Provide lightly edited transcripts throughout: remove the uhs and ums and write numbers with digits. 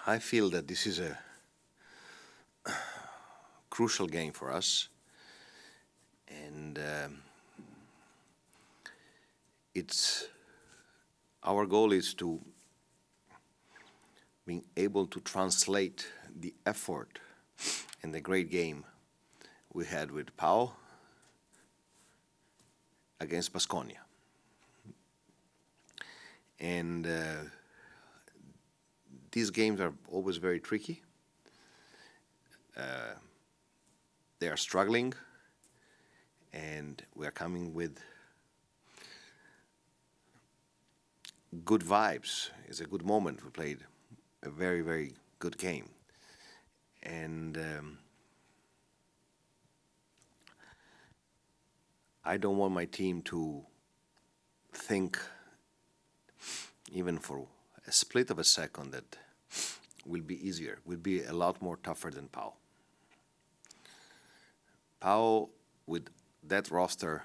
I feel that this is a crucial game for us, and our goal is to being able to translate the effort and the great game we had with Pau against Baskonia. And these games are always very tricky. They are struggling, and we are coming with good vibes. It's a good moment. We played a very, very good game. And I don't want my team to think, even for a split of a second, that will be easier, will be a lot more tougher than Pau. Pau, with that roster,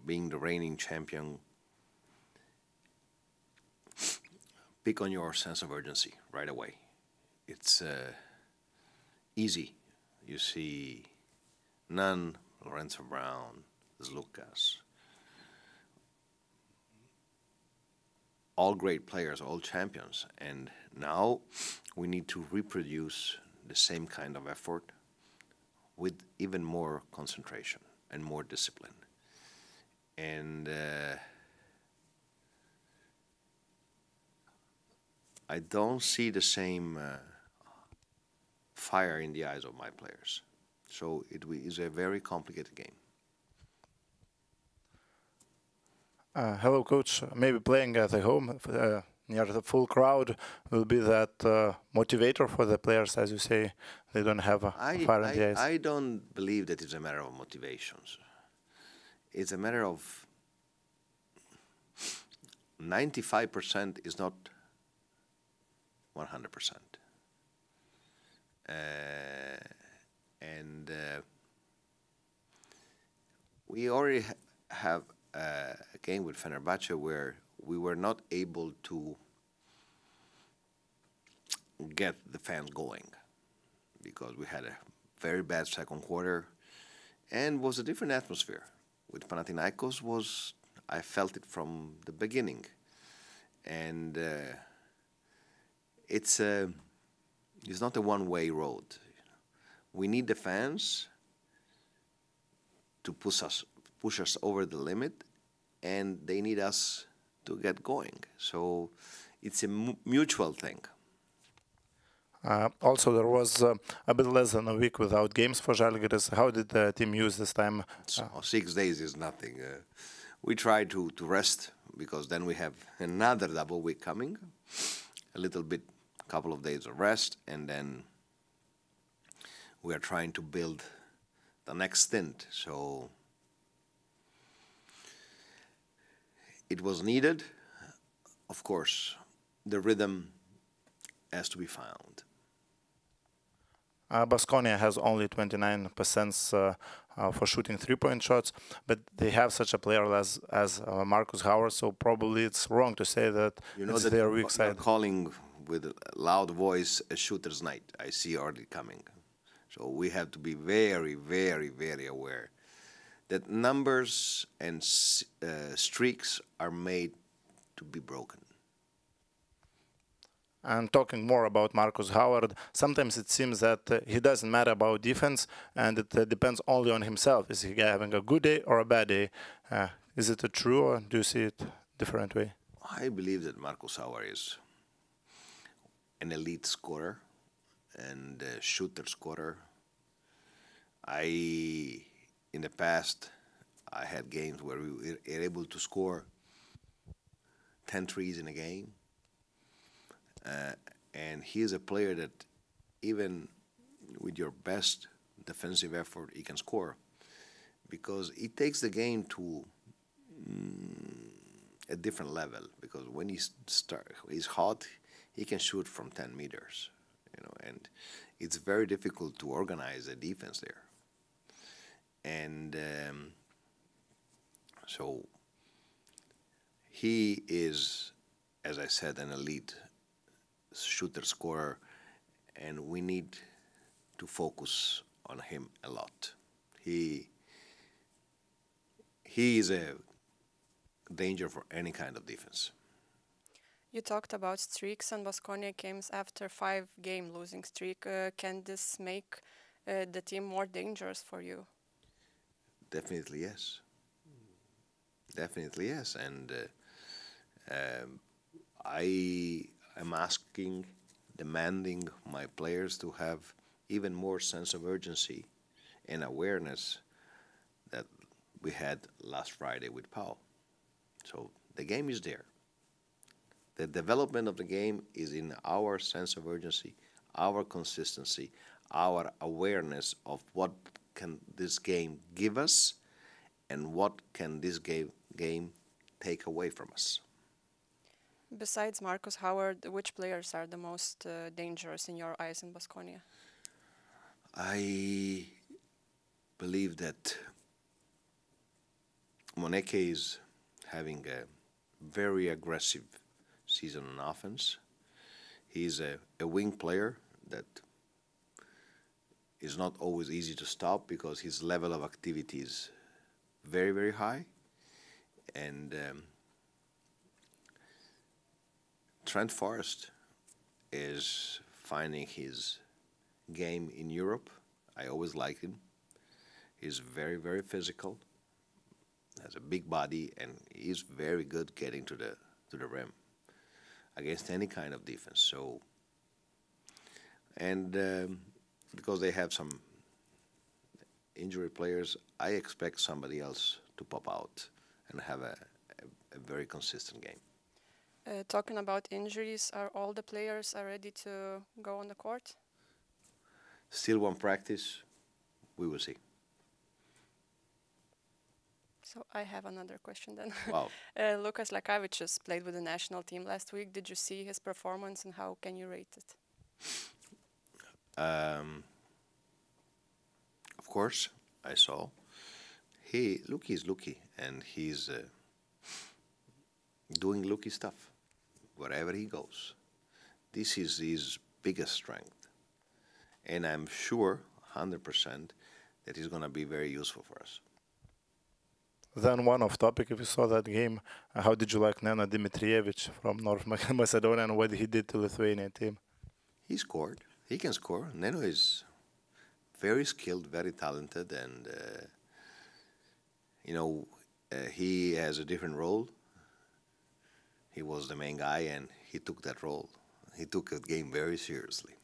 being the reigning champion, pick on your sense of urgency right away. It's easy. You see Nunn, Lorenzo Brown, Zlukas, all great players, all champions, and now we need to reproduce the same kind of effort with even more concentration and more discipline. And I don't see the same fire in the eyes of my players. So it is a very complicated game. Hello, Coach. Maybe playing at home near the full crowd will be that motivator for the players, as you say. They don't have a fire in the eyes. I don't believe that it's a matter of motivations. It's a matter of 95% is not 100%. And we already have a game with Fenerbahce where we were not able to get the fans going because we had a very bad second quarter and was a different atmosphere. With Panathinaikos I felt it from the beginning, and it's not a one-way road. We need the fans to push us over the limit, and they need us to get going. So it's a mutual thing. Also, there was a bit less than a week without games for Žalgiris. How did the team use this time? 6 days is nothing. We try to rest, because then we have another double week coming. A little bit, couple of days of rest, and then we are trying to build the next stint. So it was needed. Of course, the rhythm has to be found. Baskonia has only 29% for shooting three-point shots, but they have such a player as Marcus Howard, so probably it's wrong to say that it's their weak side. Calling with a loud voice a shooter's night. I see already coming. So we have to be very, very, very aware that numbers and streaks are made to be broken. And talking more about Marcus Howard, sometimes it seems that he doesn't matter about defense, and it depends only on himself. Is he having a good day or a bad day? Is it true, or do you see it different way? I believe that Marcus Howard is an elite scorer and a shooter scorer. In the past, I had games where we were able to score 10 threes in a game. And he is a player that even with your best defensive effort, he can score, because it takes the game to a different level. Because when he's hot, he can shoot from 10 meters, and it's very difficult to organize a defense there. And so he is, as I said, an elite shooter scorer, and we need to focus on him a lot. He is a danger for any kind of defense. You talked about streaks, and Baskonia came after 5-game losing streak. Can this make the team more dangerous for you? Definitely yes. Definitely yes. And I am asking, demanding my players to have even more sense of urgency and awareness that we had last Friday with Pau. So the game is there. The development of the game is in our sense of urgency, our consistency, our awareness of what can this game give us and what can this game take away from us. Besides Marcus Howard, which players are the most dangerous in your eyes in Baskonia? I believe that Moneke is having a very aggressive season on offense. He's a wing player that is not always easy to stop because his level of activity is very, very high. And Trent Forrest is finding his game in Europe. I always liked him. He's very, very physical, has a big body, and he's very good getting to the rim against any kind of defense. So, and because they have some injury players, I expect somebody else to pop out and have a very consistent game. Talking about injuries, are all the players ready to go on the court? Still one practice, we will see. So I have another question then. Wow. Lukas Lekavičius played with the national team last week. Did you see his performance and how can you rate it? Of course, I saw. He's Luki, and he's doing Luki stuff wherever he goes. This is his biggest strength, and I'm sure, 100%, that he's going to be very useful for us. Then one off topic, if you saw that game, how did you like Nena Dimitrijevic from North Macedonia and what he did to Lithuanian team? He scored. He can score. Neno is very skilled, very talented, and he has a different role. He was the main guy, and he took that role. He took the game very seriously.